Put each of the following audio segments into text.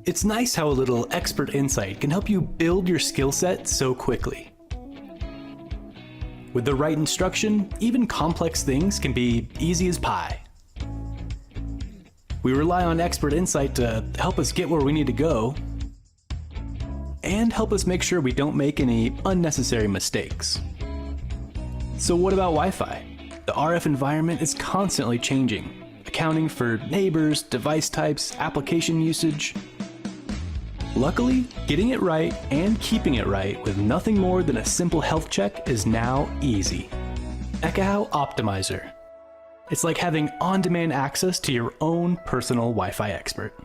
It's nice how a little expert insight can help you build your skill set so quickly. With the right instruction, even complex things can be easy as pie. We rely on expert insight to help us get where we need to go and help us make sure we don't make any unnecessary mistakes. So what about Wi-Fi? The RF environment is constantly changing, accounting for neighbors, device types, application usage. Luckily, getting it right and keeping it right with nothing more than a simple health check is now easy. Ekahau Optimizer. It's like having on-demand access to your own personal Wi-Fi expert.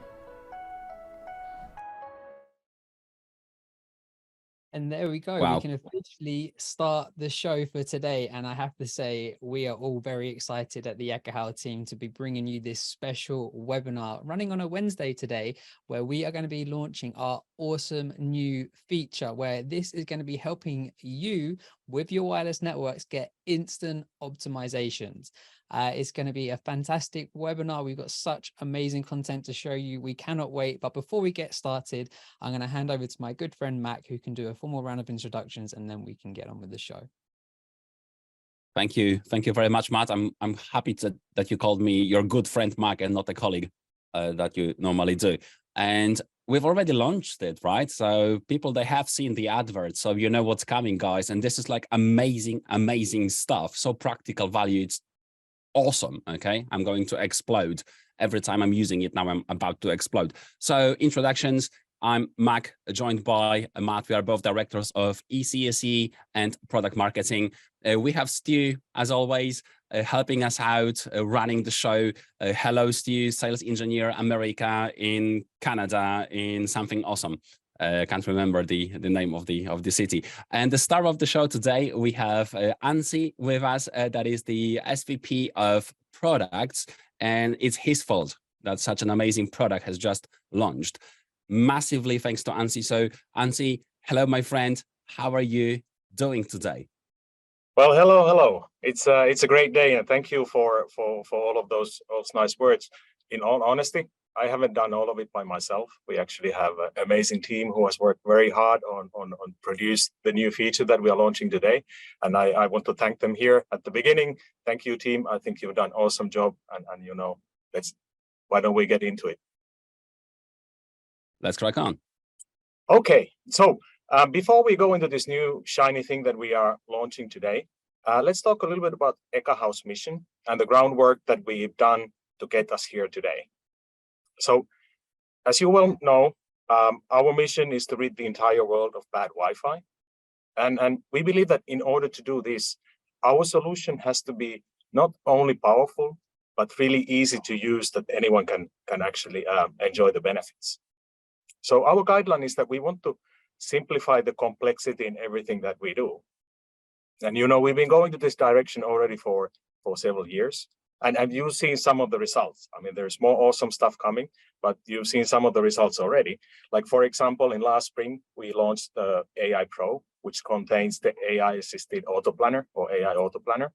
And there we go. Wow. We can officially start the show for today. And I have to say, we are all very excited at the Ekahau team to be bringing you this special webinar running on a Wednesday today, where we are going to be launching our awesome new feature, where this is going to be helping you with your wireless networks get instant optimizations. It's going to be a fantastic webinar. We've got such amazing content to show you. We cannot wait. But before we get started, I'm going to hand over to my good friend, Mac, who can do a formal round of introductions, and then we can get on with the show. Thank you. Thank you very much, Matt. I'm happy that you called me your good friend, Mac, and not a colleague that you normally do. And we've already launched it, right? So people, they have seen the advert, so you know what's coming, guys. And this is like amazing, amazing stuff. So practical value. It's awesome. Okay, I'm going to explode every time I'm using it. Now I'm about to explode. So introductions. I'm Mac, joined by Matt. We are both directors of ECSE and product marketing. We have Stu, as always, helping us out, running the show. Hello, Stu, sales engineer, America, in Canada, in something awesome. Can't remember the name of the city. And the star of the show today, we have Anssi with us. That is the SVP of products, and it's his fault that such an amazing product has just launched. Massively thanks to Anssi. So Anssi, hello, my friend. How are you doing today? Well, hello. It's a great day, and thank you for all of those nice words. In all honesty, I haven't done all of it by myself. We actually have an amazing team who has worked very hard on produce the new feature that we are launching today. And I want to thank them here at the beginning. Thank you, team. I think you've done an awesome job. And you know, why don't we get into it? Let's crack on. Okay, so before we go into this new shiny thing that we are launching today, let's talk a little bit about Ekahau's mission and the groundwork that we've done to get us here today. So, as you well know, our mission is to rid the entire world of bad Wi-Fi. And we believe that in order to do this, our solution has to be not only powerful, but really easy to use, that anyone can actually enjoy the benefits. So our guideline is that we want to simplify the complexity in everything that we do. And you know, we've been going to this direction already for several years. And you've seen some of the results. I mean, there's more awesome stuff coming, but you've seen some of the results already. Like, for example, in last spring, we launched the AI Pro, which contains the AI-assisted auto planner or AI auto planner.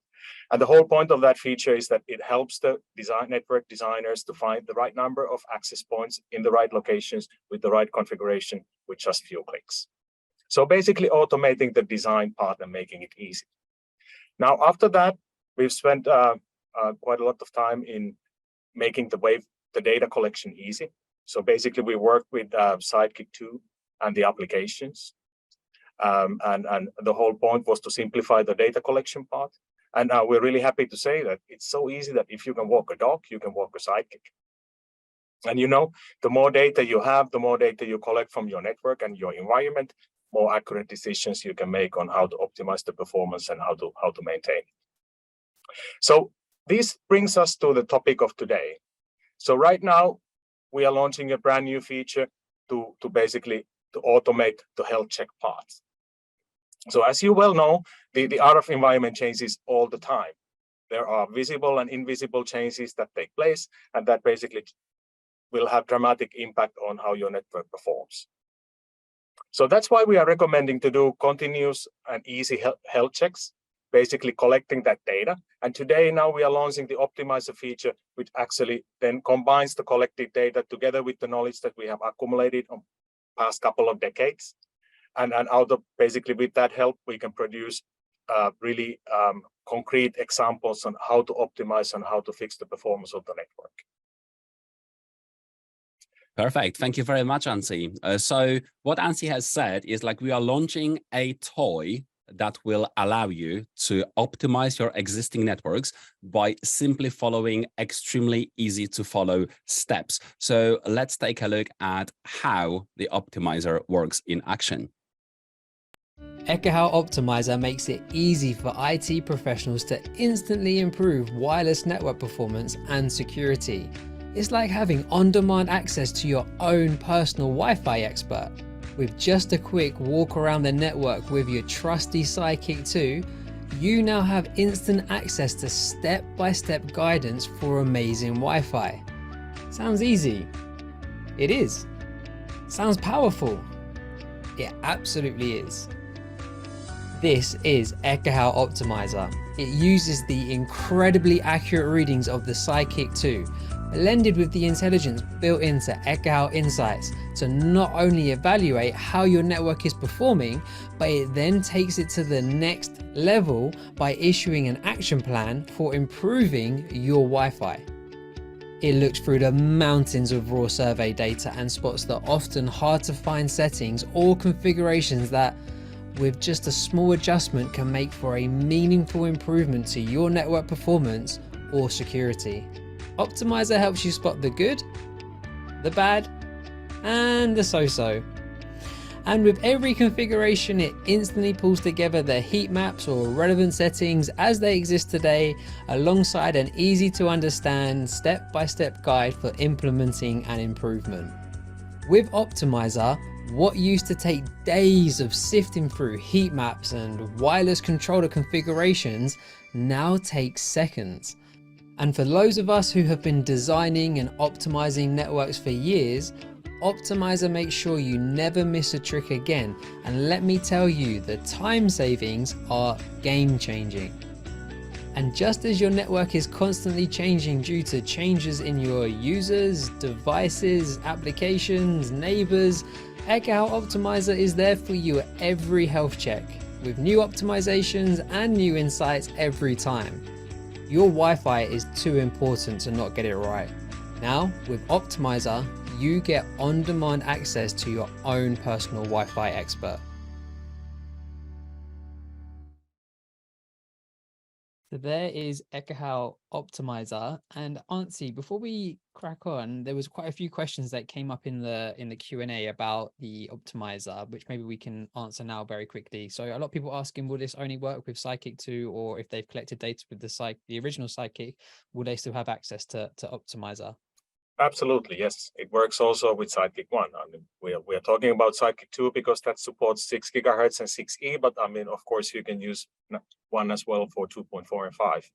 And the whole point of that feature is that it helps the network designers to find the right number of access points in the right locations with the right configuration with just few clicks. So basically automating the design part and making it easy. Now, after that, we've spent quite a lot of time in making the data collection easy. So basically, we work with Sidekick 2 and the applications. And the whole point was to simplify the data collection part. And we're really happy to say that it's so easy that if you can walk a dog, you can walk a Sidekick. And you know, the more data you have, the more data you collect from your network and your environment, more accurate decisions you can make on how to optimize the performance and how to maintain. So this brings us to the topic of today. So right now, we are launching a brand new feature to basically automate the health check part. So as you well know, the RF environment changes all the time. There are visible and invisible changes that take place, and that basically will have dramatic impact on how your network performs. So that's why we are recommending to do continuous and easy health checks, basically collecting that data And today now we are launching the optimizer feature, which actually then combines the collected data together with the knowledge that we have accumulated on past couple of decades. And out of basically with that help, we can produce really concrete examples on how to optimize and how to fix the performance of the network. Perfect. Thank you very much, Anssi. So what Anssi has said is like we are launching a toy that will allow you to optimize your existing networks by simply following extremely easy to follow steps. So let's take a look at how the optimizer works in action. Ekahau Optimizer makes it easy for IT professionals to instantly improve wireless network performance and security. It's like having on-demand access to your own personal Wi-Fi expert. With just a quick walk around the network with your trusty Sidekick 2, you now have instant access to step-by-step guidance for amazing Wi-Fi. Sounds easy. It is. Sounds powerful. It absolutely is. This is Ekahau Optimizer. It uses the incredibly accurate readings of the Sidekick 2, blended with the intelligence built into Ekahau Insights to not only evaluate how your network is performing, but it then takes it to the next level by issuing an action plan for improving your Wi-Fi. It looks through the mountains of raw survey data and spots the often hard to find settings or configurations that, with just a small adjustment, can make for a meaningful improvement to your network performance or security. Optimizer helps you spot the good, the bad, and the so-so. And with every configuration, it instantly pulls together the heat maps or relevant settings as they exist today, alongside an easy to understand step-by-step guide for implementing an improvement. With Optimizer, what used to take days of sifting through heat maps and wireless controller configurations now takes seconds. And for those of us who have been designing and optimizing networks for years, Optimizer makes sure you never miss a trick again. And let me tell you, the time savings are game changing. And just as your network is constantly changing due to changes in your users, devices, applications, neighbors, Ekahau Optimizer is there for you at every health check, with new optimizations and new insights every time. Your Wi-Fi is too important to not get it right. Now, with Optimizer, you get on-demand access to your own personal Wi-Fi expert. So there is Ekahau Optimizer. And Anssi, before we crack on, there was quite a few questions that came up in the Q&A about the Optimizer, which maybe we can answer now very quickly. So a lot of people asking, will this only work with Sidekick 2, or if they've collected data with the original Sidekick, will they still have access to Optimizer? Absolutely, yes. It works also with Sidekick 1. I mean, we are talking about Sidekick 2 because that supports 6 gigahertz and 6E, but I mean, of course, you can use 1 as well for 2.4 and 5.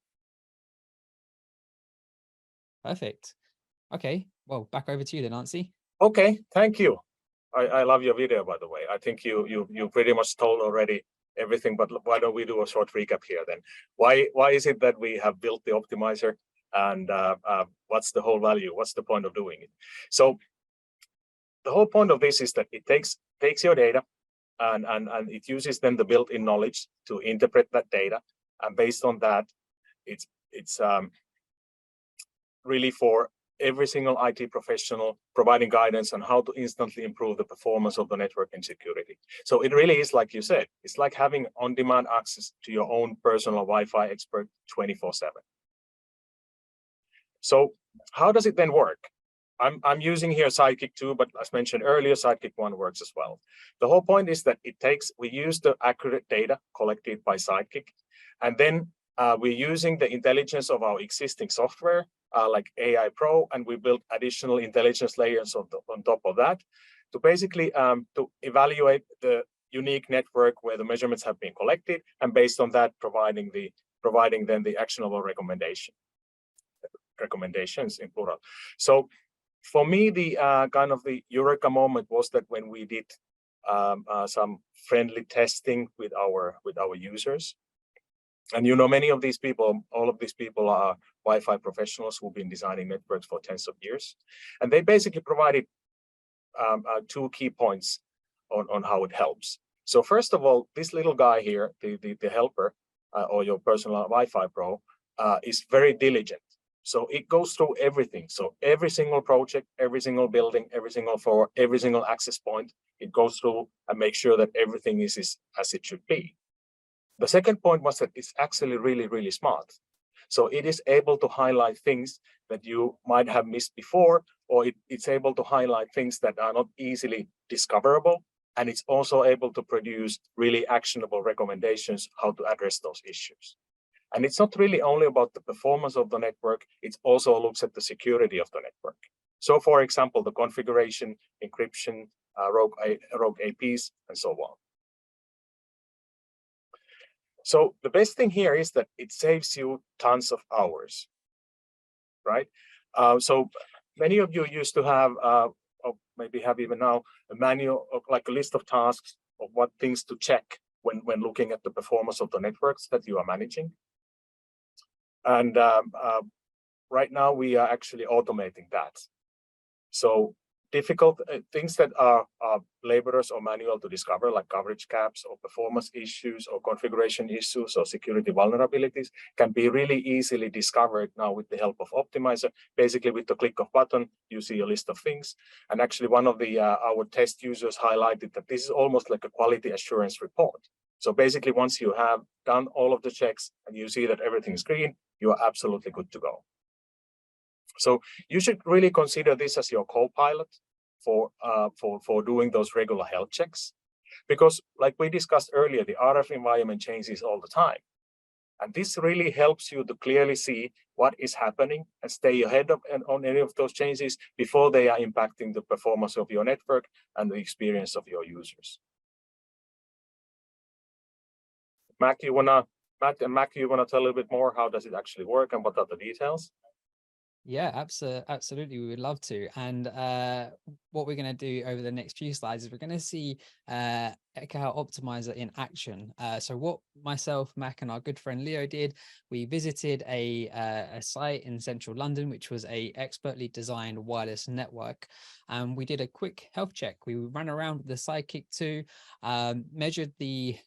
Perfect. Okay, well, back over to you then, Anssi. Okay, thank you. I love your video, by the way. I think you pretty much told already everything, but why don't we do a short recap here then? Why is it that we have built the optimizer? And what's the whole value? What's the point of doing it? So the whole point of this is that it takes your data and it uses then the built-in knowledge to interpret that data. And based on that, it's really for every single IT professional providing guidance on how to instantly improve the performance of the network and security. So it really is, like you said, it's like having on-demand access to your own personal Wi-Fi expert 24/7. So how does it then work? I'm using here Sidekick 2, but as mentioned earlier, Sidekick 1 works as well. The whole point is that we use the accurate data collected by Sidekick, and then we're using the intelligence of our existing software, like AI Pro, and we build additional intelligence layers on top of that to basically to evaluate the unique network where the measurements have been collected, and based on that, providing then the actionable recommendations in plural. So for me, the kind of the eureka moment was that when we did some friendly testing with our users, And you know, many of these people, all of these people are Wi-Fi professionals who've been designing networks for tens of years. And they basically provided two key points on how it helps. So first of all, this little guy here, the helper or your personal Wi-Fi pro is very diligent. So it goes through everything. So every single project, every single building, every single floor, every single access point, it goes through and makes sure that everything is as it should be. The second point was that it's actually really, really smart. So it is able to highlight things that you might have missed before, or it's able to highlight things that are not easily discoverable. And it's also able to produce really actionable recommendations how to address those issues. And it's not really only about the performance of the network, it also looks at the security of the network. So for example, the configuration, encryption, rogue APs, and so on. So the best thing here is that it saves you tons of hours, right? So many of you used to have, or maybe have even now, a manual, like a list of tasks of what things to check when looking at the performance of the networks that you are managing. And right now we are actually automating that. So difficult things that are laborious or manual to discover, like coverage gaps or performance issues or configuration issues or security vulnerabilities, can be really easily discovered now with the help of Optimizer. Basically, with the click of button, you see a list of things. And actually, one of the our test users highlighted that this is almost like a quality assurance report. So basically, once you have done all of the checks and you see that everything is green, you are absolutely good to go. So you should really consider this as your co-pilot for doing those regular health checks, because like we discussed earlier, the RF environment changes all the time. And this really helps you to clearly see what is happening and stay ahead of on any of those changes before they are impacting the performance of your network and the experience of your users. Mac, you wanna tell a little bit more how does it actually work and what are the details? Yeah, absolutely. We would love to. And what we're going to do over the next few slides is we're going to see Ekahau Optimizer in action. So what myself, Mac, and our good friend Leo did, we visited a site in central London, which was a expertly designed wireless network. And we did a quick health check. We ran around with the Sidekick 2, measured the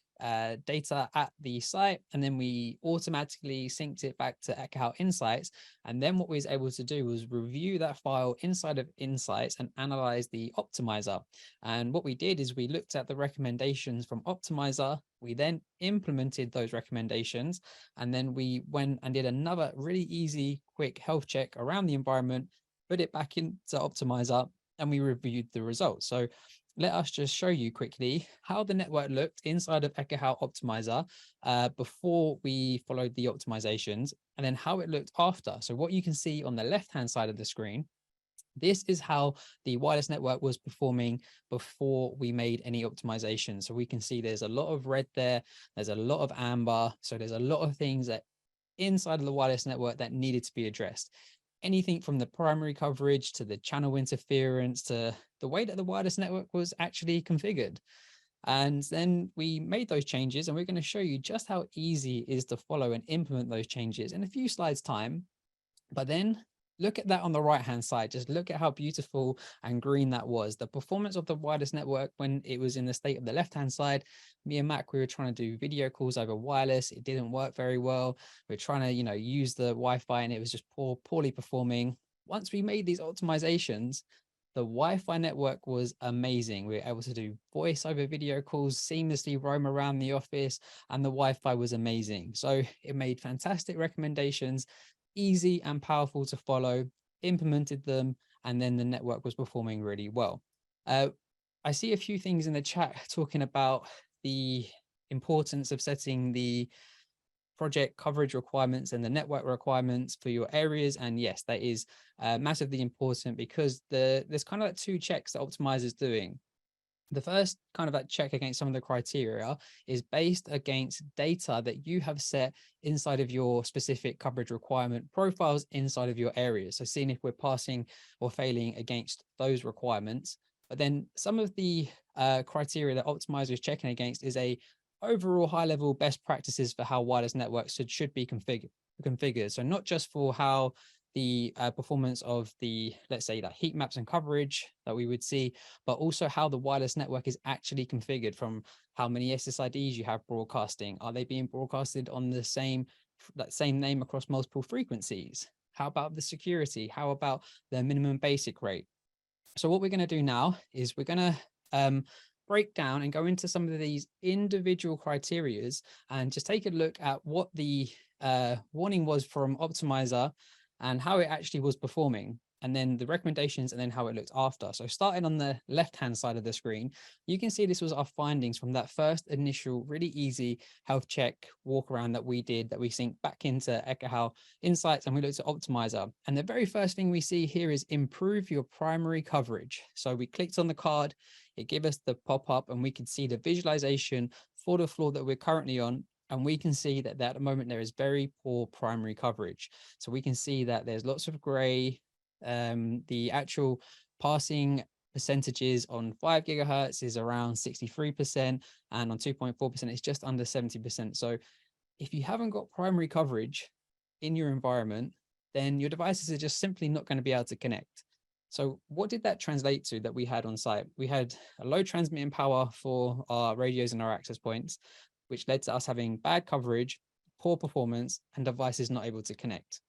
data at the site, and then we automatically synced it back to Ekahau Insights. And then what we was able to do was review that file inside of Insights and analyze the optimizer. And what we did is we looked at the recommendations from Optimizer. We then implemented those recommendations, and then we went and did another really easy, quick health check around the environment, put it back into Optimizer, and we reviewed the results. So let us just show you quickly how the network looked inside of Ekahau Optimizer before we followed the optimizations, and then how it looked after. So what you can see on the left-hand side of the screen, this is how the wireless network was performing before we made any optimization. So we can see there's a lot of red there, there's a lot of amber. So there's a lot of things that inside of the wireless network that needed to be addressed. Anything from the primary coverage to the channel interference to the way that the wireless network was actually configured. And then we made those changes, and we're going to show you just how easy it is to follow and implement those changes in a few slides time. But then look at that on the right hand side. Just look at how beautiful and green that was. The performance of the wireless network when it was in the state of the left hand side. Me and Mac, we were trying to do video calls over wireless. It didn't work very well. We were trying to, use the Wi-Fi, and it was just poorly performing. Once we made these optimizations, the Wi-Fi network was amazing. We were able to do voice over video calls, seamlessly roam around the office, and the Wi-Fi was amazing. So it made fantastic recommendations, easy and powerful to follow, implemented them, and then the network was performing really well. I see a few things in the chat talking about the importance of setting the project coverage requirements and the network requirements for your areas. And yes, that is massively important, because there's kind of like two checks that Optimizer is doing. The first kind of that check against some of the criteria is based against data that you have set inside of your specific coverage requirement profiles inside of your areas. So seeing if we're passing or failing against those requirements. But then some of the criteria that Optimizer is checking against is a overall high-level best practices for how wireless networks should be configured. So not just for how the performance of the, let's say, that heat maps and coverage that we would see, but also how the wireless network is actually configured, from how many SSIDs you have broadcasting. Are they being broadcasted on the same name across multiple frequencies? How about the security? How about the minimum basic rate? So what we're going to do now is we're going to break down and go into some of these individual criterias and just take a look at what the warning was from Optimizer and how it actually was performing, and then the recommendations, and then how it looked after. So starting on the left-hand side of the screen, you can see this was our findings from that first initial really easy health check walk around that we did, that we synced back into Ekahau Insights, and we looked at Optimizer. And the very first thing we see here is improve your primary coverage. So we clicked on the card, it gave us the pop-up, and we could see the visualization for the floor that we're currently on. And we can see that at the moment there is very poor primary coverage. So we can see that there's lots of gray. The actual passing percentages on 5 gigahertz is around 63%, and on 2.4% it's just under 70%. So if you haven't got primary coverage in your environment, then your devices are just simply not going to be able to connect. So what did that translate to that we had on site? We had a low transmitting power for our radios and our access points, which led to us having bad coverage, poor performance, and devices not able to connect.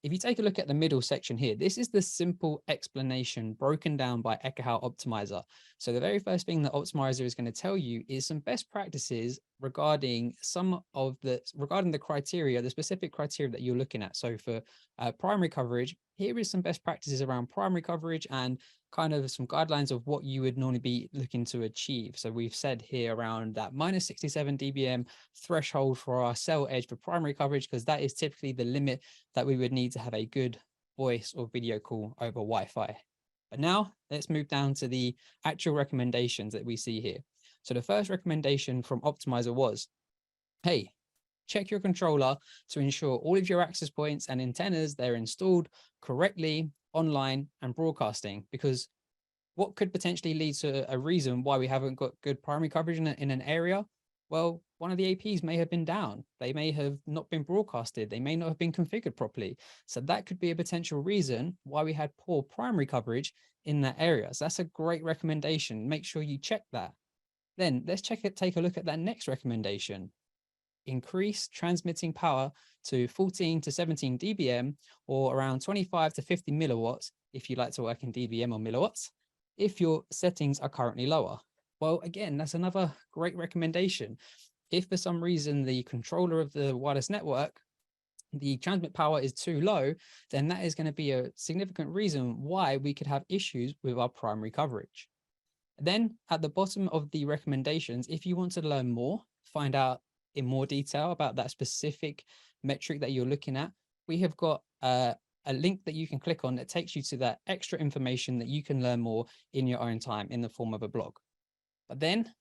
If you take a look at the middle section here, this is the simple explanation broken down by Ekahau Optimizer. So the very first thing that Optimizer is going to tell you is some best practices regarding the criteria, the specific criteria that you're looking at. So for primary coverage, here is some best practices around primary coverage and kind of some guidelines of what you would normally be looking to achieve. So we've said here around that minus 67 dBm threshold for our cell edge for primary coverage, because that is typically the limit that we would need to have a good voice or video call over Wi-Fi. But now let's move down to the actual recommendations that we see here. So the first recommendation from Optimizer was, hey, check your controller to ensure all of your access points and antennas, they're installed correctly online and broadcasting, because what could potentially lead to a reason why we haven't got good primary coverage in an area? Well, one of the APs may have been down. They may have not been broadcasted. They may not have been configured properly. So that could be a potential reason why we had poor primary coverage in that area. So that's a great recommendation. Make sure you check that. Then let's take a look at that next recommendation. Increase transmitting power to 14 to 17 dBm, or around 25 to 50 milliwatts if you like to work in dBm or milliwatts, if your settings are currently lower. Well, again, that's another great recommendation. If for some reason the controller of the wireless network, the transmit power is too low, then that is going to be a significant reason why we could have issues with our primary coverage. Then at the bottom of the recommendations, if you want to learn more, find out in more detail about that specific metric that you're looking at, we have got a link that you can click on that takes you to that extra information that you can learn more in your own time in the form of a blog. But then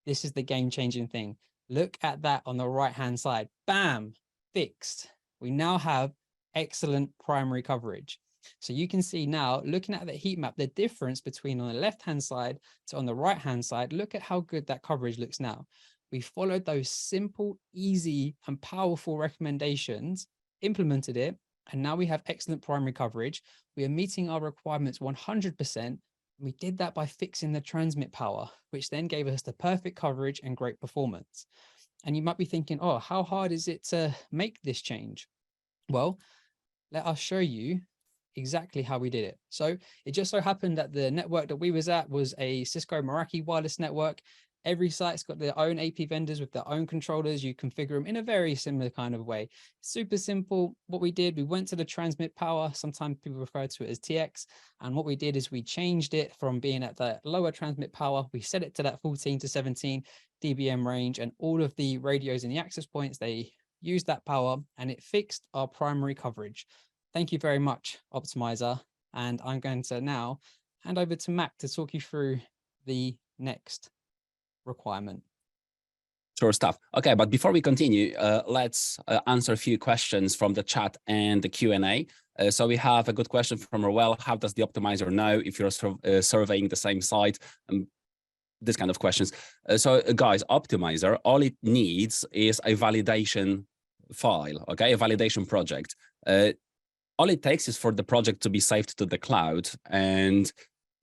this is the game-changing thing. Look at that on the right-hand side. Bam, fixed. We now have excellent primary coverage. So you can see now, looking at the heat map, the difference between on the left-hand side to on the right-hand side. Look at how good that coverage looks now. We followed those simple, easy, and powerful recommendations, implemented it, and now we have excellent primary coverage. We are meeting our requirements 100%. We did that by fixing the transmit power, which then gave us the perfect coverage and great performance. And you might be thinking, oh, how hard is it to make this change? Well, let us show you exactly how we did it. So it just so happened that the network that we was at was a Cisco Meraki wireless network. Every site's got their own AP vendors with their own controllers. You configure them in a very similar kind of way. Super simple. What we did, we went to the transmit power. Sometimes people refer to it as TX. And what we did is we changed it from being at the lower transmit power. We set it to that 14 to 17 dBm range, and all of the radios in the access points, they used that power, and it fixed our primary coverage. Thank you very much, Optimizer. And I'm going to now hand over to Mac to talk you through the next requirement. Sure stuff. Okay, but before we continue, let's answer a few questions from the chat and the Q&A. So we have a good question from Roel. How does the optimizer know if you're surveying the same site? this kind of questions. So guys, optimizer, all it needs is a validation file, okay, a validation project. All it takes is for the project to be saved to the cloud, and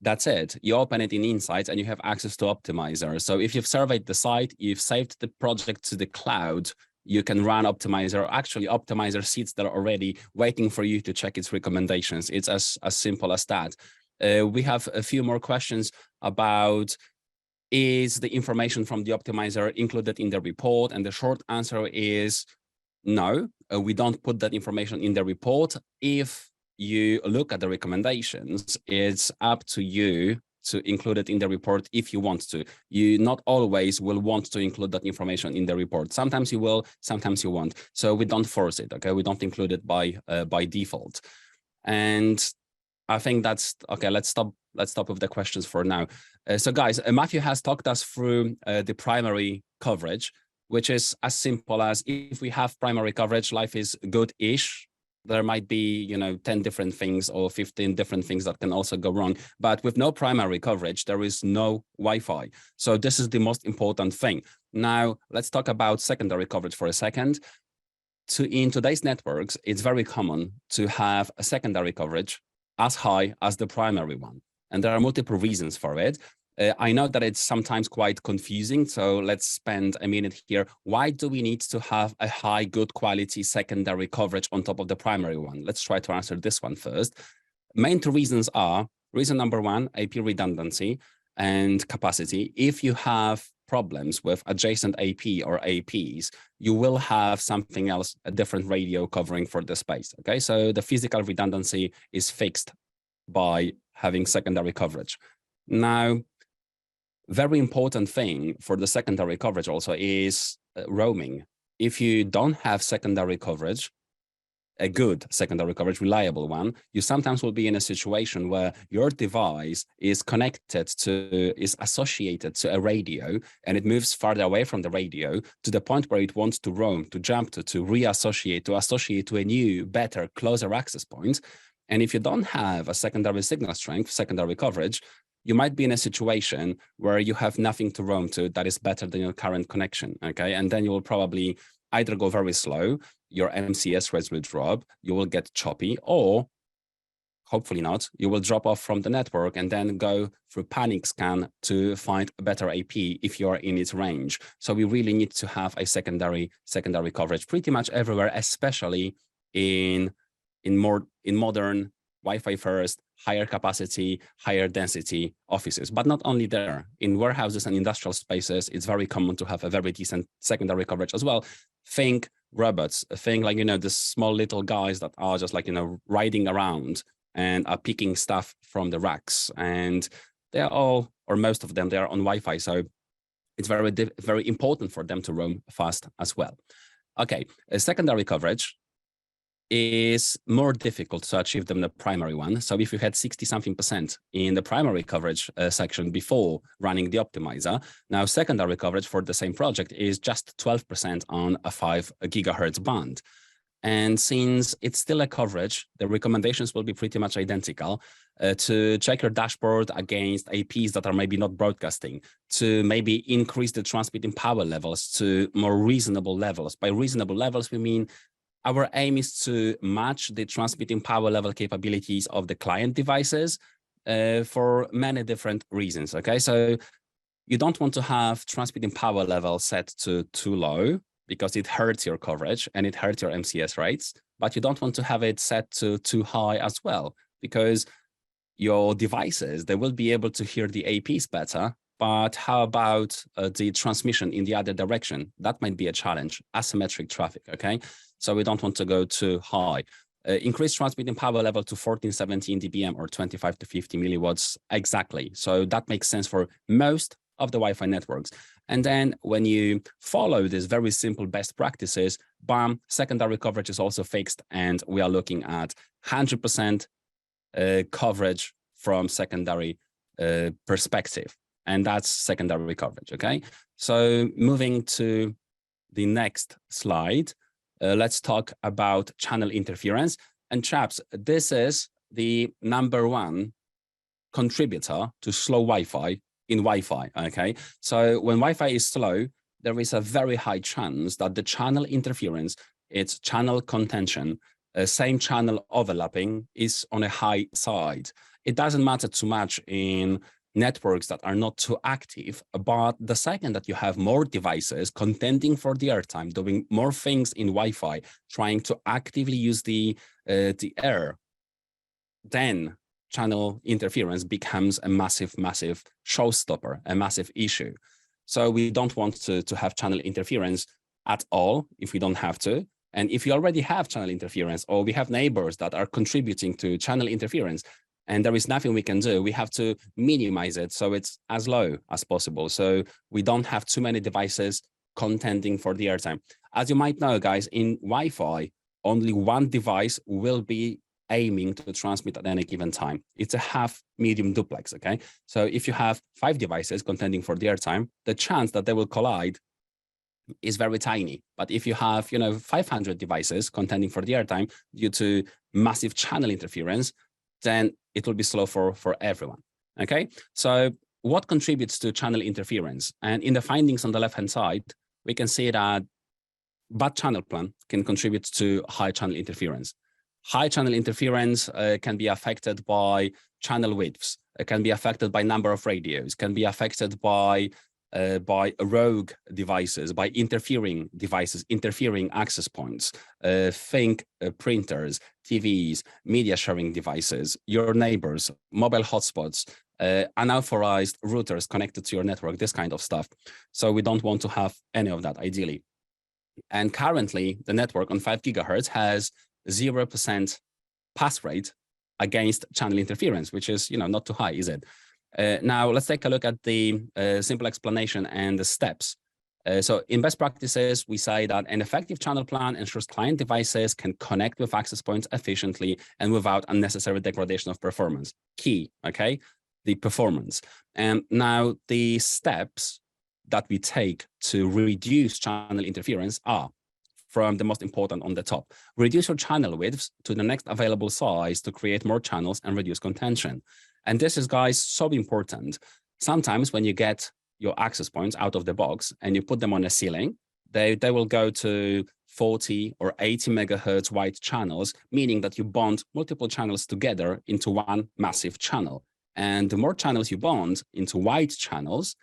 that's it. You open it in Insights and you have access to Optimizer. So if you've surveyed the site, you've saved the project to the cloud, you can run Optimizer. Actually, Optimizer sits there already waiting for you to check its recommendations. It's as simple as that. We have a few more questions about, is the information from the Optimizer included in the report? And the short answer is no, we don't put that information in the report. If you look at the recommendations, it's up to you to include it in the report if you want to. You not always will want to include that information in the report. Sometimes you will, sometimes you won't. So we don't force it, okay? We don't include it by default. And I think that's okay. Let's stop with the questions for now. So guys, Matthew has talked us through the primary coverage, which is as simple as, if we have primary coverage, life is good-ish. There might be, 10 different things or 15 different things that can also go wrong. But with no primary coverage, there is no Wi-Fi. So this is the most important thing. Now, let's talk about secondary coverage for a second. In today's networks, it's very common to have a secondary coverage as high as the primary one. And there are multiple reasons for it. I know that it's sometimes quite confusing, so let's spend a minute here. Why do we need to have a high, good quality secondary coverage on top of the primary one? Let's try to answer this one first. Main two reasons are, reason number one, AP redundancy and capacity. If you have problems with adjacent AP or APs, you will have something else, a different radio covering for the space, okay? So the physical redundancy is fixed by having secondary coverage. Now, very important thing for the secondary coverage also is roaming. If you don't have secondary coverage, a good secondary coverage, reliable one, you sometimes will be in a situation where your device is associated to a radio, and it moves farther away from the radio to the point where it wants to roam, to jump to reassociate, to associate to a new, better, closer access point. And if you don't have a secondary signal strength, secondary coverage, you might be in a situation where you have nothing to roam to that is better than your current connection, okay? And then you will probably either go very slow, your MCS rates will drop, you will get choppy, or hopefully not, you will drop off from the network and then go through panic scan to find a better AP if you're in its range. So we really need to have a secondary coverage pretty much everywhere, especially in modern Wi-Fi first, higher capacity, higher density offices. But not only there, in warehouses and industrial spaces, it's very common to have a very decent secondary coverage as well. Think robots, think like, the small little guys that are just like, riding around and are picking stuff from the racks. And they are all, or most of them, they are on Wi-Fi. So it's very important for them to roam fast as well. Okay, a secondary coverage is more difficult to achieve than the primary one. So if you had 60-something% in the primary coverage section before running the optimizer, now secondary coverage for the same project is just 12% on a 5 gigahertz band. And since it's still a coverage, the recommendations will be pretty much identical to check your dashboard against APs that are maybe not broadcasting, to maybe increase the transmitting power levels to more reasonable levels. By reasonable levels, we mean our aim is to match the transmitting power level capabilities of the client devices for many different reasons, okay? So you don't want to have transmitting power level set to too low because it hurts your coverage and it hurts your MCS rates, but you don't want to have it set to too high as well, because your devices, they will be able to hear the APs better, but how about the transmission in the other direction? That might be a challenge, asymmetric traffic, okay? So we don't want to go too high. Increase transmitting power level to 1417 dBm or 25 to 50 milliwatts exactly. So that makes sense for most of the Wi-Fi networks. And then when you follow these very simple best practices, bam, secondary coverage is also fixed, and we are looking at 100% coverage from secondary perspective. And that's secondary coverage, okay? So moving to the next slide, let's talk about channel interference. And chaps, this is the #1 contributor to slow Wi-Fi in Wi-Fi, okay? So when Wi-Fi is slow, there is a very high chance that the channel interference, its channel contention, same channel overlapping is on a high side. It doesn't matter too much in networks that are not too active, but the second that you have more devices contending for the airtime, doing more things in Wi-Fi, trying to actively use the air, then channel interference becomes a massive, massive showstopper, a massive issue. So we don't want to have channel interference at all if we don't have to. And if you already have channel interference, or we have neighbors that are contributing to channel interference, and there is nothing we can do, we have to minimize it so it's as low as possible. So we don't have too many devices contending for the airtime. As you might know, guys, in Wi-Fi, only one device will be aiming to transmit at any given time. It's a half medium duplex, okay? So if you have 5 devices contending for the airtime, the chance that they will collide is very tiny. But if you have, 500 devices contending for the airtime due to massive channel interference, then it will be slow for everyone, okay? So what contributes to channel interference? And in the findings on the left-hand side, we can see that bad channel plan can contribute to high channel interference. High channel interference can be affected by channel widths. It can be affected by number of radios, can be affected by rogue devices, by interfering devices, interfering access points, think printers, TVs, media sharing devices, your neighbors, mobile hotspots, unauthorized routers connected to your network, this kind of stuff. So we don't want to have any of that ideally. And currently the network on 5 gigahertz has 0% pass rate against channel interference, which is, not too high, is it? Now, let's take a look at the simple explanation and the steps. So in best practices, we say that an effective channel plan ensures client devices can connect with access points efficiently and without unnecessary degradation of performance. Key, okay? The performance. And now the steps that we take to reduce channel interference are, from the most important on the top, reduce your channel widths to the next available size to create more channels and reduce contention. And this is, guys, so important. Sometimes when you get your access points out of the box and you put them on a ceiling, they will go to 40 or 80 megahertz wide channels, meaning that you bond multiple channels together into one massive channel. And the more channels you bond into wide channels,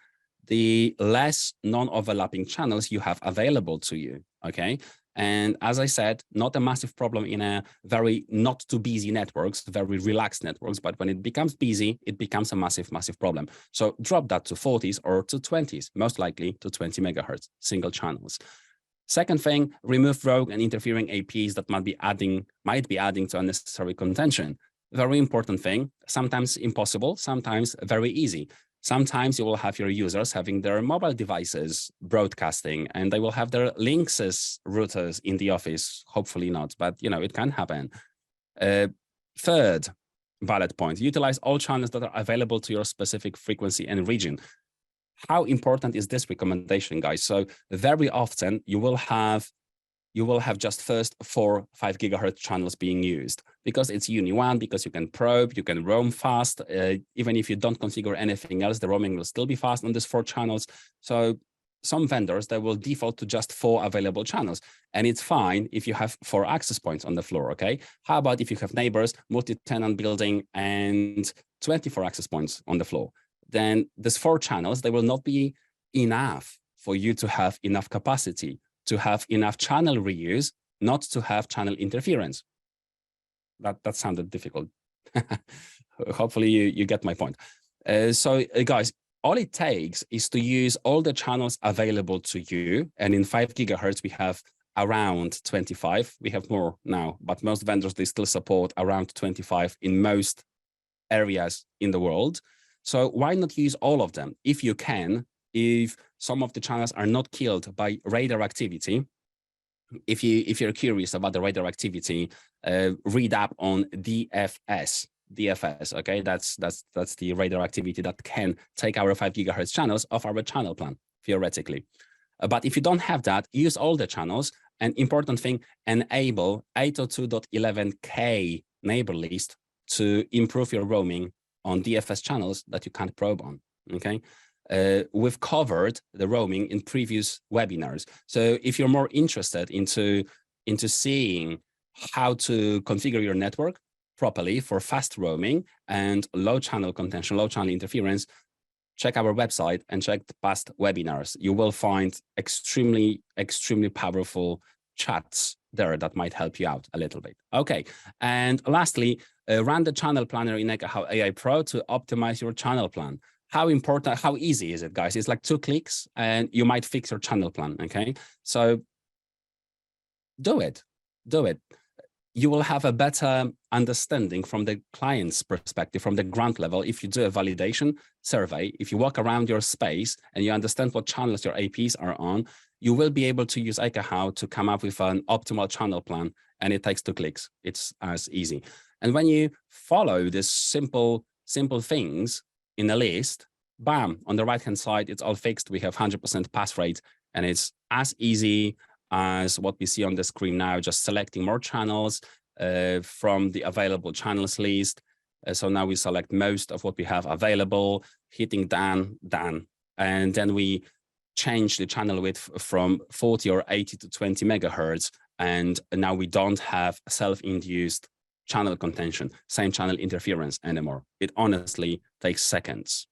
the less non-overlapping channels you have available to you, okay? And as I said, not a massive problem in a very not too busy networks, very relaxed networks, but when it becomes busy, it becomes a massive, massive problem. So drop that to 40s or to 20s, most likely to 20 megahertz, single channels. Second thing, remove rogue and interfering APs that might be adding to unnecessary contention. Very important thing, sometimes impossible, sometimes very easy. Sometimes you will have your users having their mobile devices broadcasting, and they will have their Linksys routers in the office. Hopefully not, but it can happen. Third valid point, utilize all channels that are available to your specific frequency and region. How important is this recommendation, guys? So very often you will have just first 4 5 gigahertz channels being used because it's Uni 1, because you can probe, you can roam fast. Even if you don't configure anything else, the roaming will still be fast on these 4 channels. So some vendors, they will default to just 4 available channels. And it's fine if you have 4 access points on the floor, okay? How about if you have neighbors, multi-tenant building, and 24 access points on the floor? Then these 4 channels, they will not be enough for you to have enough capacity, to have enough channel reuse, not to have channel interference. That sounded difficult. Hopefully you get my point. So guys, all it takes is to use all the channels available to you. And in 5 gigahertz, we have around 25. We have more now, but most vendors, they still support around 25 in most areas in the world. So why not use all of them if you can? If some of the channels are not killed by radar activity, if you're curious about the radar activity, read up on DFS. Okay, that's the radar activity that can take our 5 gigahertz channels off our channel plan theoretically. But if you don't have that, use all the channels. And important thing, enable 802.11k neighbor list to improve your roaming on DFS channels that you can't probe on. Okay. We've covered the roaming in previous webinars. So if you're more interested into seeing how to configure your network properly for fast roaming and low channel contention, low channel interference, check our website and check the past webinars. You will find extremely, extremely powerful chats there that might help you out a little bit. Okay. And lastly, run the channel planner in Ekahau AI Pro to optimize your channel plan. How important, how easy is it, guys? It's like 2 clicks and you might fix your channel plan, okay? So do it. You will have a better understanding from the client's perspective, from the ground level. If you do a validation survey, if you walk around your space and you understand what channels your APs are on, you will be able to use Ekahau to come up with an optimal channel plan, and it takes 2 clicks. It's as easy. And when you follow these simple things in a list, bam, on the right-hand side, it's all fixed. We have 100% pass rate, and it's as easy as what we see on the screen now, just selecting more channels from the available channels list. So now we select most of what we have available, hitting done, and then we change the channel width from 40 or 80 to 20 megahertz. And now we don't have self-induced channel contention, same channel interference anymore. It honestly takes seconds.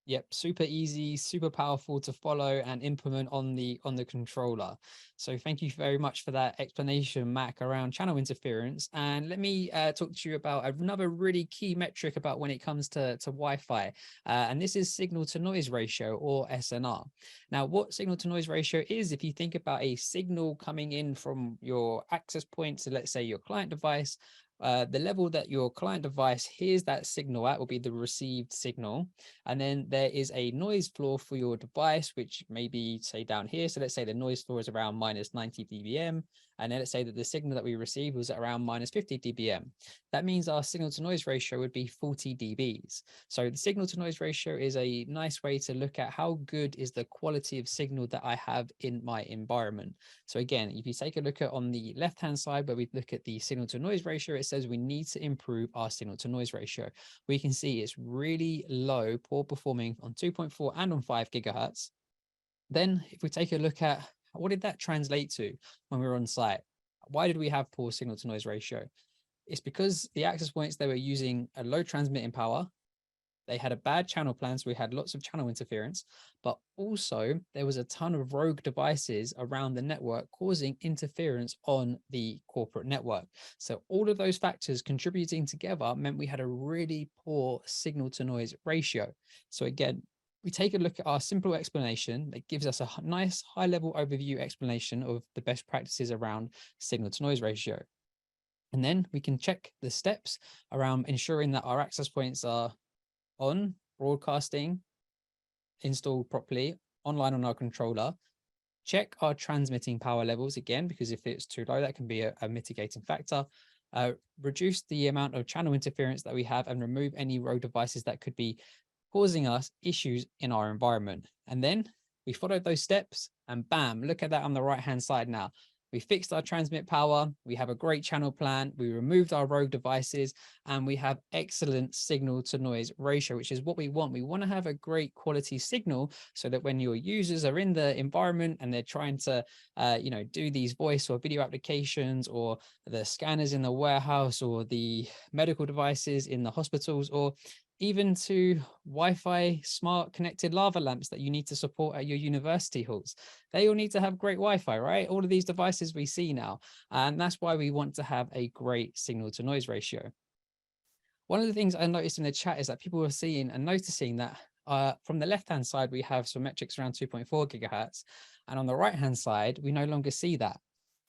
Yep, super easy, super powerful to follow and implement on the controller. So thank you very much for that explanation, Mac, around channel interference. And let me talk to you about another really key metric about when it comes to Wi-Fi. And this is signal to noise ratio, or SNR. Now, what signal to noise ratio is, if you think about a signal coming in from your access point, so let's say your client device, the level that your client device hears that signal at will be the received signal. And then there is a noise floor for your device, which may be, say, down here. So let's say the noise floor is around minus 90 dBm. And then let's say that the signal that we received was around minus 50 dBm. That means our signal to noise ratio would be 40 dBs. So the signal to noise ratio is a nice way to look at how good is the quality of signal that I have in my environment. So again, if you take a look at on the left-hand side where we look at the signal to noise ratio, it says we need to improve our signal to noise ratio. We can see it's really low, poor performing on 2.4 and on 5 gigahertz. Then if we take a look at what did that translate to when we were on site? Why did we have poor signal to noise ratio? It's because the access points, they were using a low transmitting power. They had a bad channel plan, so we had lots of channel interference, but also there was a ton of rogue devices around the network causing interference on the corporate network. So all of those factors contributing together meant we had a really poor signal to noise ratio. So again, we take a look at our simple explanation that gives us a nice high level overview explanation of the best practices around signal to noise ratio. And then we can check the steps around ensuring that our access points are on, broadcasting, installed properly, online on our controller. Check our transmitting power levels again, because if it's too low, that can be a mitigating factor. Reduce the amount of channel interference that we have and remove any rogue devices that could be causing us issues in our environment. And then we followed those steps and bam, look at that on the right-hand side now. We fixed our transmit power, we have a great channel plan, we removed our rogue devices, and we have excellent signal to noise ratio, which is what we want. We want to have a great quality signal so that when your users are in the environment and they're trying to, do these voice or video applications, or the scanners in the warehouse, or the medical devices in the hospitals, or even to Wi-Fi smart connected lava lamps that you need to support at your university halls. They all need to have great Wi-Fi, right? All of these devices we see now. And that's why we want to have a great signal to noise ratio. One of the things I noticed in the chat is that people were seeing and noticing that from the left-hand side, we have some metrics around 2.4 gigahertz. And on the right-hand side, we no longer see that.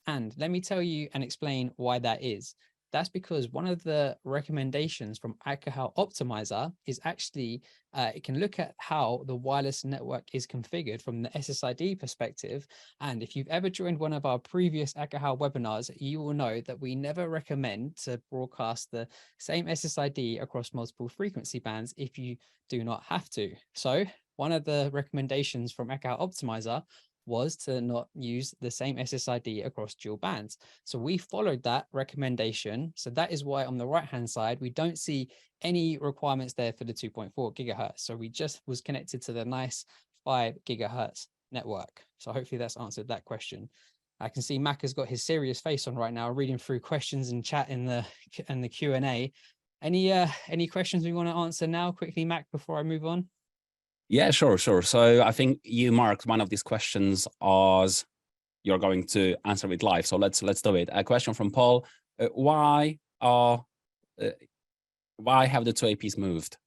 And let me tell you and explain why that is. That's because one of the recommendations from Ekahau Optimizer is actually, it can look at how the wireless network is configured from the SSID perspective. And if you've ever joined one of our previous Ekahau webinars, you will know that we never recommend to broadcast the same SSID across multiple frequency bands if you do not have to. So one of the recommendations from Ekahau Optimizer was to not use the same SSID across dual bands. So we followed that recommendation. So that is why on the right-hand side, we don't see any requirements there for the 2.4 gigahertz. So we just was connected to the nice 5 gigahertz network. So hopefully that's answered that question. I can see Mac has got his serious face on right now, reading through questions and chat in the Q&A. Any questions we want to answer now quickly, Mac, before I move on? Yeah, sure. So I think you marked one of these questions as you're going to answer it live. So let's do it. A question from Paul: why have the two APs moved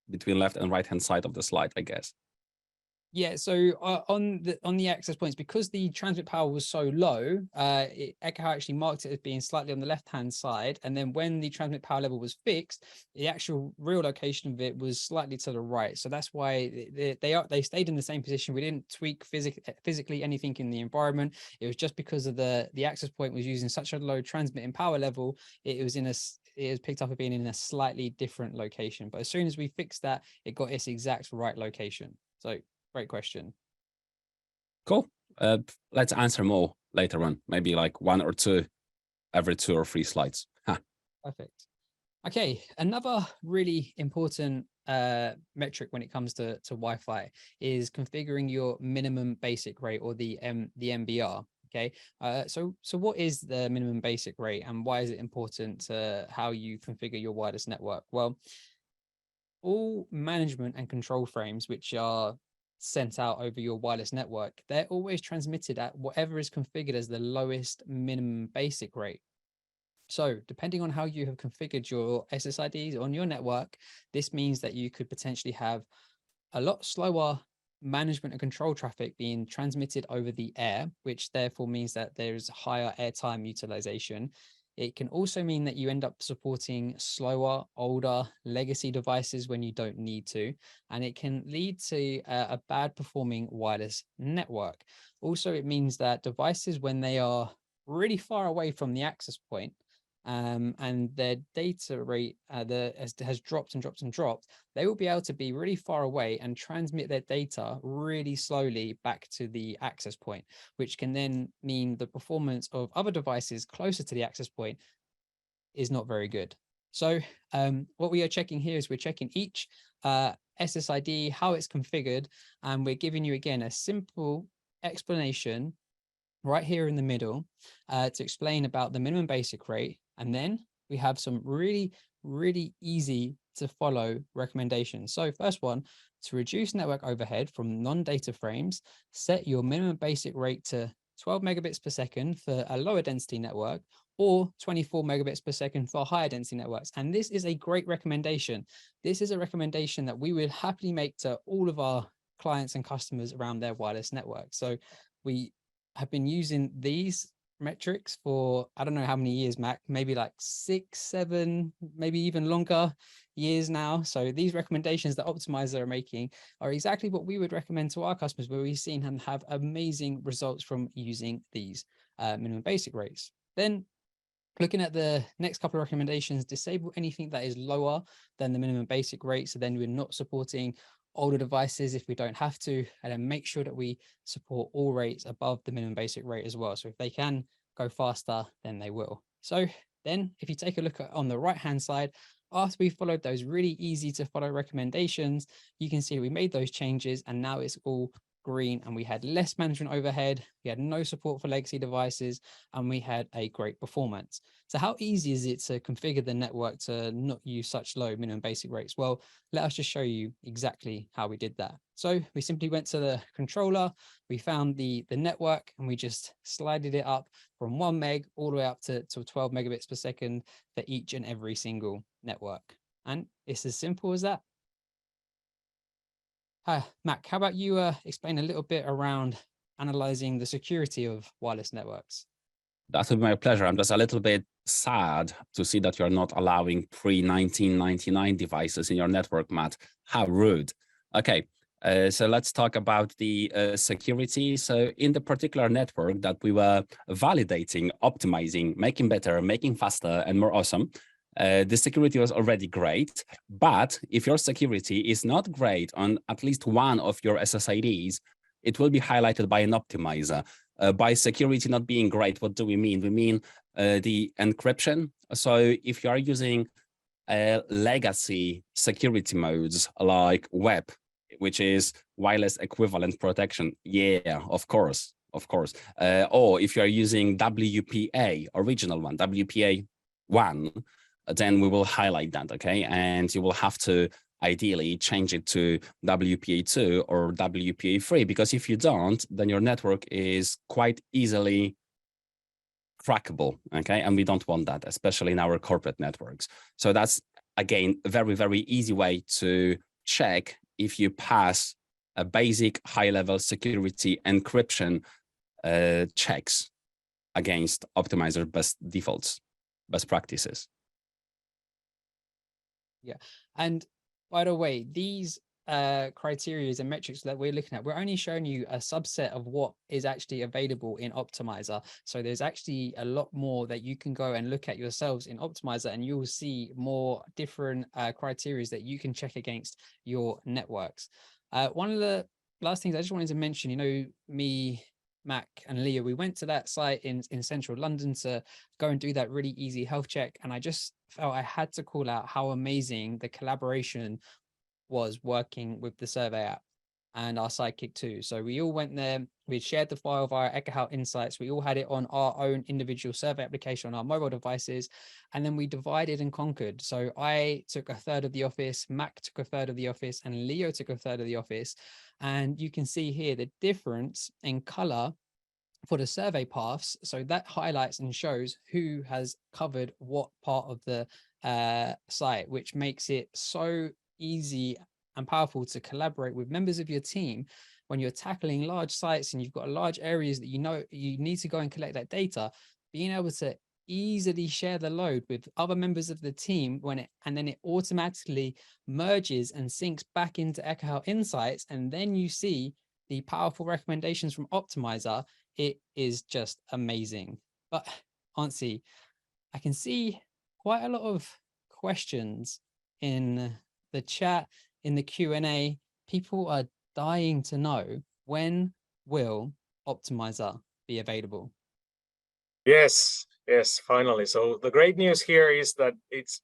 between left and right hand side of the slide? I guess. Yeah, so on the access points, because the transmit power was so low, Ekahau actually marked it as being slightly on the left-hand side. And then when the transmit power level was fixed, the actual real location of it was slightly to the right. So that's why they stayed in the same position. We didn't tweak physically anything in the environment. It was just because of the access point was using such a low transmitting power level. It was picked up as being in a slightly different location. But as soon as we fixed that, it got its exact right location. So great question. Cool. Let's answer more later on. Maybe like one or two every 2 or 3 slides. Perfect. Okay, another really important metric when it comes to Wi-Fi is configuring your minimum basic rate, or the MBR. Okay, so what is the minimum basic rate, and why is it important to how you configure your wireless network? Well, all management and control frames which are sent out over your wireless network, they're always transmitted at whatever is configured as the lowest minimum basic rate. So depending on how you have configured your SSIDs on your network, this means that you could potentially have a lot slower management and control traffic being transmitted over the air, which therefore means that there's higher airtime utilization. It can also mean that you end up supporting slower, older legacy devices when you don't need to, and it can lead to a bad performing wireless network. Also, it means that devices, when they are really far away from the access point, and their data rate has dropped and dropped and dropped, they will be able to be really far away and transmit their data really slowly back to the access point, which can then mean the performance of other devices closer to the access point is not very good. So what we are checking here is we're checking each SSID, how it's configured, and we're giving you again a simple explanation right here in the middle to explain about the minimum basic rate. And then we have some really, really easy to follow recommendations. So first one, to reduce network overhead from non-data frames, set your minimum basic rate to 12 megabits per second for a lower density network, or 24 megabits per second for higher density networks. And this is a great recommendation. This is a recommendation that we would happily make to all of our clients and customers around their wireless network. So we have been using these metrics for, I don't know how many years, Mac, maybe like 6, 7, maybe even longer years now. So these recommendations that Optimizer are making are exactly what we would recommend to our customers, where we've seen them have amazing results from using these minimum basic rates. Then looking at the next couple of recommendations, disable anything that is lower than the minimum basic rate. So then we're not supporting older devices if we don't have to, and then make sure that we support all rates above the minimum basic rate as well. So if they can go faster, then they will. So then if you take a look at on the right hand side, after we followed those really easy to follow recommendations, you can see we made those changes and now it's all green, and we had less management overhead, we had no support for legacy devices, and we had a great performance. So how easy is it to configure the network to not use such low minimum basic rates? Well, let us just show you exactly how we did that. So we simply went to the controller, we found the network, and we just slided it up from 1 meg all the way up to 12 megabits per second for each and every single network. And it's as simple as that. Mac, how about you explain a little bit around analyzing the security of wireless networks? That would be my pleasure. I'm just a little bit sad to see that you're not allowing pre-1999 devices in your network, Matt. How rude. Okay, so let's talk about the security. So in the particular network that we were validating, optimizing, making better, making faster, and more awesome, the security was already great. But if your security is not great on at least one of your SSIDs, it will be highlighted by an optimizer. By security not being great, what do we mean? We mean the encryption. So if you are using legacy security modes like web, which is wireless equivalent protection, yeah, of course. Or if you are using WPA, original one, WPA 1, then we will highlight that, okay? And you will have to ideally change it to WPA2 or WPA3, because if you don't, then your network is quite easily crackable, okay? And we don't want that, especially in our corporate networks. So that's, again, a very, very easy way to check if you pass a basic high-level security encryption checks against optimizer best defaults, best practices. Yeah. And by the way, these criteria and metrics that we're looking at, we're only showing you a subset of what is actually available in Optimizer. So there's actually a lot more that you can go and look at yourselves in Optimizer, and you'll see more different criteria that you can check against your networks. One of the last things I just wanted to mention, you know, me, Mac and Leah, we went to that site in central London to go and do that really easy health check. And I just felt I had to call out how amazing the collaboration was working with the survey app and our sidekick too. So we all went there, we shared the file via Ekahau Insights. We all had it on our own individual survey application on our mobile devices. And then we divided and conquered. So I took a third of the office, Mac took a third of the office, and Leo took a third of the office. And you can see here the difference in color for the survey paths. So that highlights and shows who has covered what part of the site, which makes it so easy and powerful to collaborate with members of your team when you're tackling large sites and you've got large areas that you know you need to go and collect that data. Being able to easily share the load with other members of the team and then it automatically merges and syncs back into Ekahau Insights, and then you see the powerful recommendations from Optimizer. It is just amazing. But Ansi, I can see quite a lot of questions in the chat, in the Q&A. People are dying to know, when will Optimizer be available? Yes, finally. So the great news here is that it's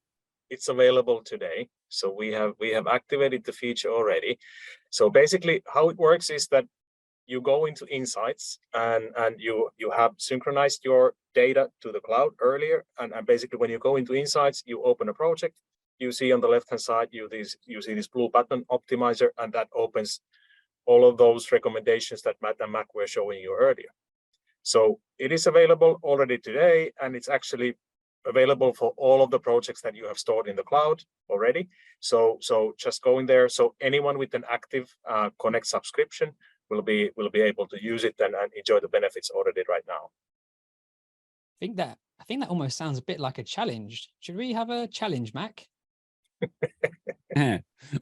available today. So we have activated the feature already. So basically how it works is that you go into Insights and you have synchronized your data to the cloud earlier. And basically when you go into Insights, you open a project, you see on the left-hand side, you see this blue button, Optimizer, and that opens all of those recommendations that Matt and Mac were showing you earlier. So it is available already today, and it's actually available for all of the projects that you have stored in the cloud already. So just go in there. So anyone with an active Connect subscription will be able to use it and enjoy the benefits already right now. I think that almost sounds a bit like a challenge. Should we have a challenge, Mac?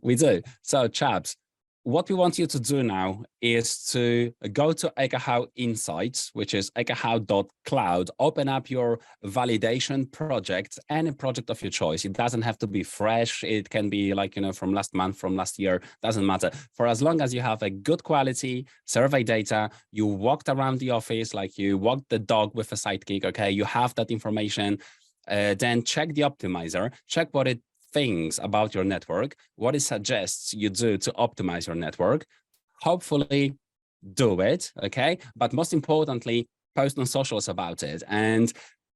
We do. So chaps, what we want you to do now is to go to Ekahau Insights, which is ekahau.cloud, open up your validation project, any project of your choice. It doesn't have to be fresh. It can be like, you know, from last month, from last year, doesn't matter. For as long as you have a good quality survey data, you walked around the office, like you walked the dog with a sidekick, okay, you have that information, then check the optimizer, check what it things about your network, what it suggests you do to optimize your network. Hopefully do it, okay? But most importantly, post on socials about it and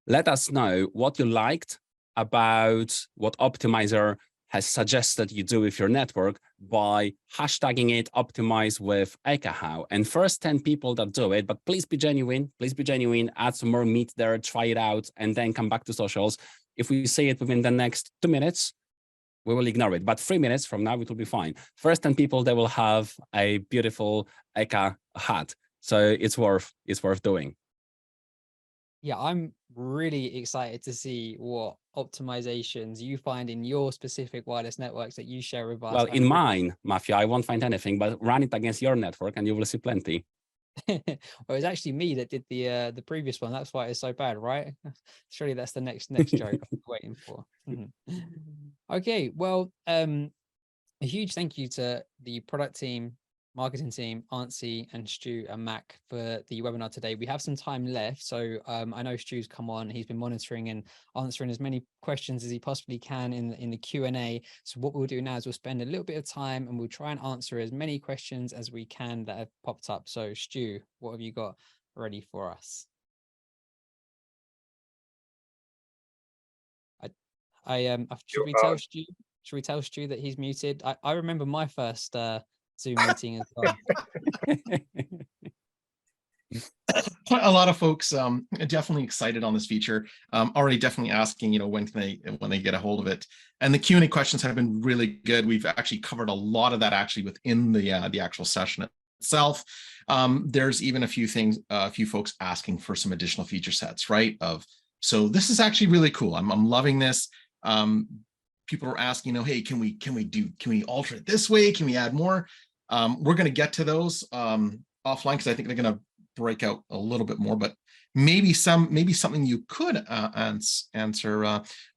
let us know what you liked about what Optimizer has suggested you do with your network by hashtagging it optimize with Ekahau. And first 10 people that do it, but please be genuine, add some more meat there, try it out, and then come back to socials. If we see it within the next 2 minutes, we will ignore it, but 3 minutes from now, it will be fine. First 10 people, they will have a beautiful Eka hat. So it's worth doing. Yeah, I'm really excited to see what optimizations you find in your specific wireless networks that you share with us. Well, in mine, Mafia, I won't find anything, but run it against your network and you will see plenty. Well, it's actually me that did the previous one. That's why it's so bad, right? Surely that's the next joke I'm waiting for. Okay, well, a huge thank you to the product team, marketing team, Ansi and Stu and Mac for the webinar today. We have some time left. So I know Stu's come on, he's been monitoring and answering as many questions as he possibly can in the Q&A. So what we'll do now is we'll spend a little bit of time and we'll try and answer as many questions as we can that have popped up. So Stu, what have you got ready for us? Should we tell Stu that he's muted? I remember my first Zoom meeting as well. A lot of folks definitely excited on this feature. Already definitely asking, when they get a hold of it. And the Q&A questions have been really good. We've actually covered a lot of that actually within the actual session itself. There's even a few folks asking for some additional feature sets, right? So this is actually really cool. I'm loving this. People are asking, hey, can we alter it this way? Can we add more? We're going to get to those offline because I think they're going to break out a little bit more. But maybe something you could answer,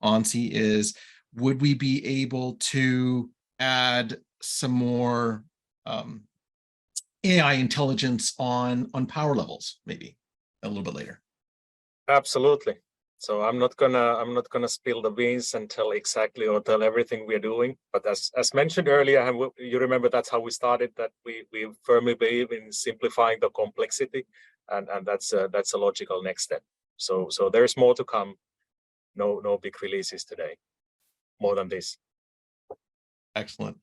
Ansi, is would we be able to add some more AI intelligence on power levels, maybe a little bit later? Absolutely. So I'm not gonna spill the beans and tell everything we're doing. But as mentioned earlier, you remember that's how we started. That we firmly believe in simplifying the complexity, and that's a logical next step. So there's more to come. No big releases today. More than this. Excellent.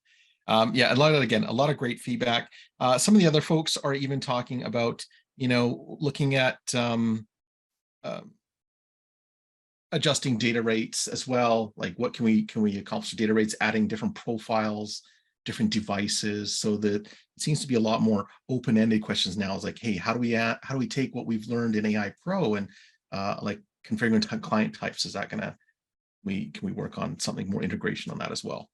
Yeah, a lot of great feedback. Some of the other folks are even talking about looking at adjusting data rates as well. Like what can we accomplish with data rates, adding different profiles, different devices, so that it seems to be a lot more open-ended questions now. It's like, hey, how do we take what we've learned in AI Pro and like configuring client types? Is that can we work on something more integration on that as well?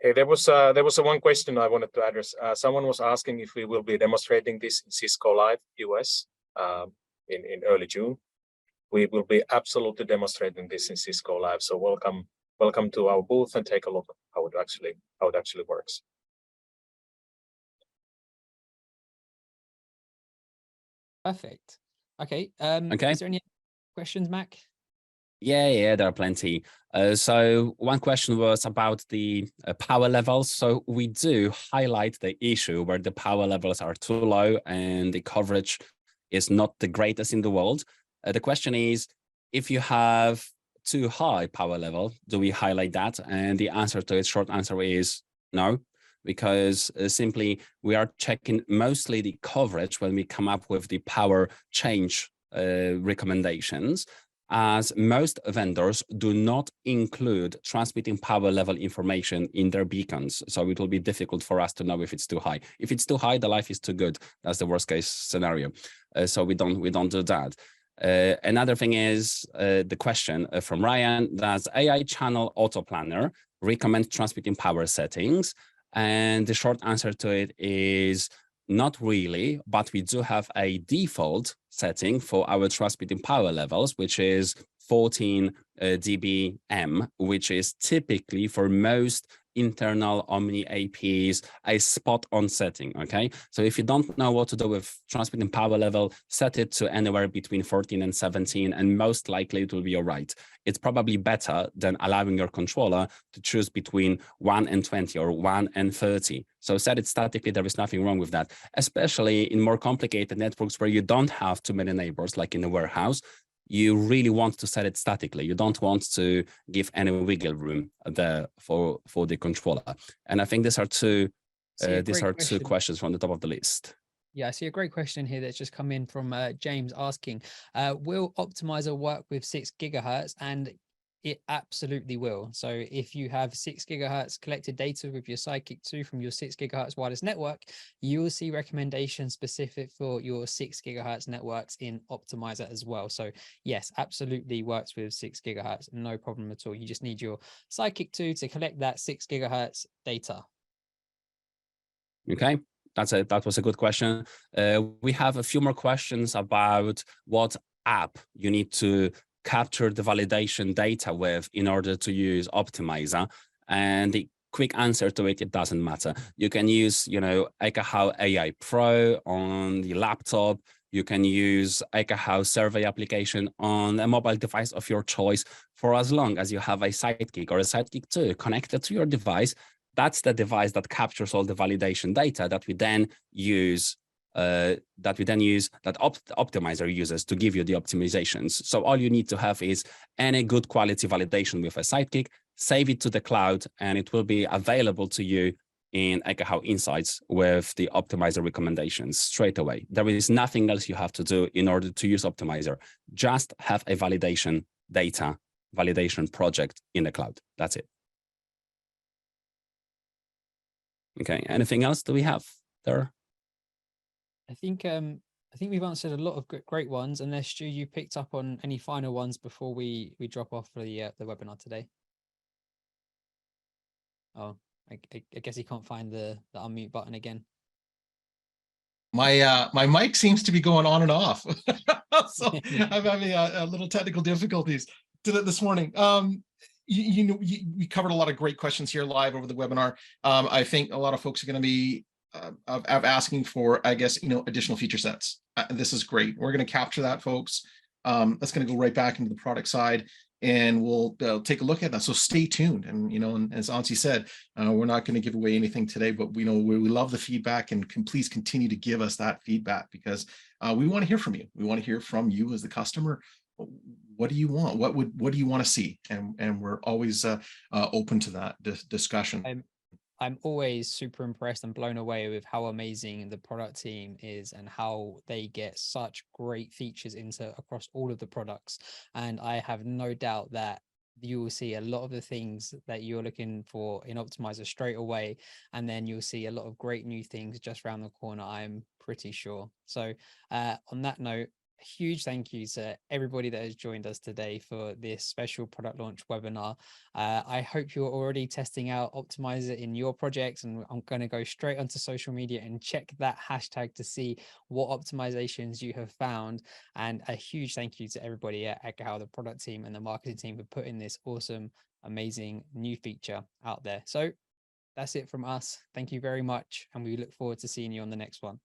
Hey, there was one question I wanted to address. Someone was asking if we will be demonstrating this in Cisco Live US in early June. We will be absolutely demonstrating this in Cisco Live. So welcome to our booth and take a look at how it actually works. Perfect. Okay. Okay. Is there any questions, Mac? Yeah, there are plenty. So one question was about the power levels. So we do highlight the issue where the power levels are too low and the coverage is not the greatest in the world. The question is, if you have too high power level, do we highlight that? And the answer to it, short answer is no, because simply we are checking mostly the coverage when we come up with the power change recommendations, as most vendors do not include transmitting power level information in their beacons. So it will be difficult for us to know if it's too high. If it's too high, the life is too good. That's the worst case scenario. So we don't do that. Another thing is the question from Ryan, does AI channel auto planner recommend transmitting power settings? And the short answer to it is not really, but we do have a default setting for our transmitting power levels, which is 14 dBm, which is typically for most internal Omni APs a spot on setting. Okay, so if you don't know what to do with transmitting power level, set it to anywhere between 14 and 17, and most likely it will be all right. It's probably better than allowing your controller to choose between 1 and 20 or 1 and 30. So set it statically. There is nothing wrong with that, especially in more complicated networks where you don't have too many neighbors, like in a warehouse. You really want to set it statically. You don't want to give any wiggle room there for the controller. And I think these are two questions from the top of the list. Yeah, I see a great question here that's just come in from James asking, will Optimizer work with 6 gigahertz? And it absolutely will. So if you have 6 gigahertz collected data with your Sidekick 2 from your 6 gigahertz wireless network, you will see recommendations specific for your 6 gigahertz networks in Optimizer as well. So yes, absolutely works with 6 gigahertz, no problem at all. You just need your Sidekick 2 to collect that 6 gigahertz data. Okay. That was a good question. We have a few more questions about what app you need to capture the validation data with in order to use Optimizer. And the quick answer to it, it doesn't matter. You can use, Ekahau AI Pro on the laptop. You can use Ekahau survey application on a mobile device of your choice for as long as you have a Sidekick or a Sidekick 2 connected to your device. That's the device that captures all the validation data that we then use, that Optimizer uses to give you the optimizations. So all you need to have is any good quality validation with a Sidekick, save it to the cloud, and it will be available to you in Ekahau Insights with the Optimizer recommendations straight away. There is nothing else you have to do in order to use Optimizer. Just have a validation project in the cloud. That's it. Okay, anything else do we have there? I think we've answered a lot of great ones. Unless Stu, you picked up on any final ones before we drop off for the webinar today. Oh, I guess he can't find the unmute button again. My mic seems to be going on and off, so I'm having a little technical difficulties this morning. We covered a lot of great questions here live over the webinar. I think a lot of folks are going to be asking for, I guess, additional feature sets. This is great. We're going to capture that, folks. That's going to go right back into the product side, and we'll take a look at that. So stay tuned. And, and as Ansi said, we're not going to give away anything today, but we love the feedback, and please continue to give us that feedback, because we want to hear from you. We want to hear from you as the customer. What do you want? What do you want to see? And we're always open to that discussion. I'm always super impressed and blown away with how amazing the product team is and how they get such great features across all of the products. And I have no doubt that you will see a lot of the things that you're looking for in Optimizer straight away. And then you'll see a lot of great new things just around the corner, I'm pretty sure. So on that note, a huge thank you to everybody that has joined us today for this special product launch webinar. I hope you're already testing out Optimizer in your projects, and I'm going to go straight onto social media and check that hashtag to see what optimizations you have found. And a huge thank you to everybody at Ekahau, the product team and the marketing team, for putting this awesome, amazing new feature out there. So that's it from us. Thank you very much, and we look forward to seeing you on the next one.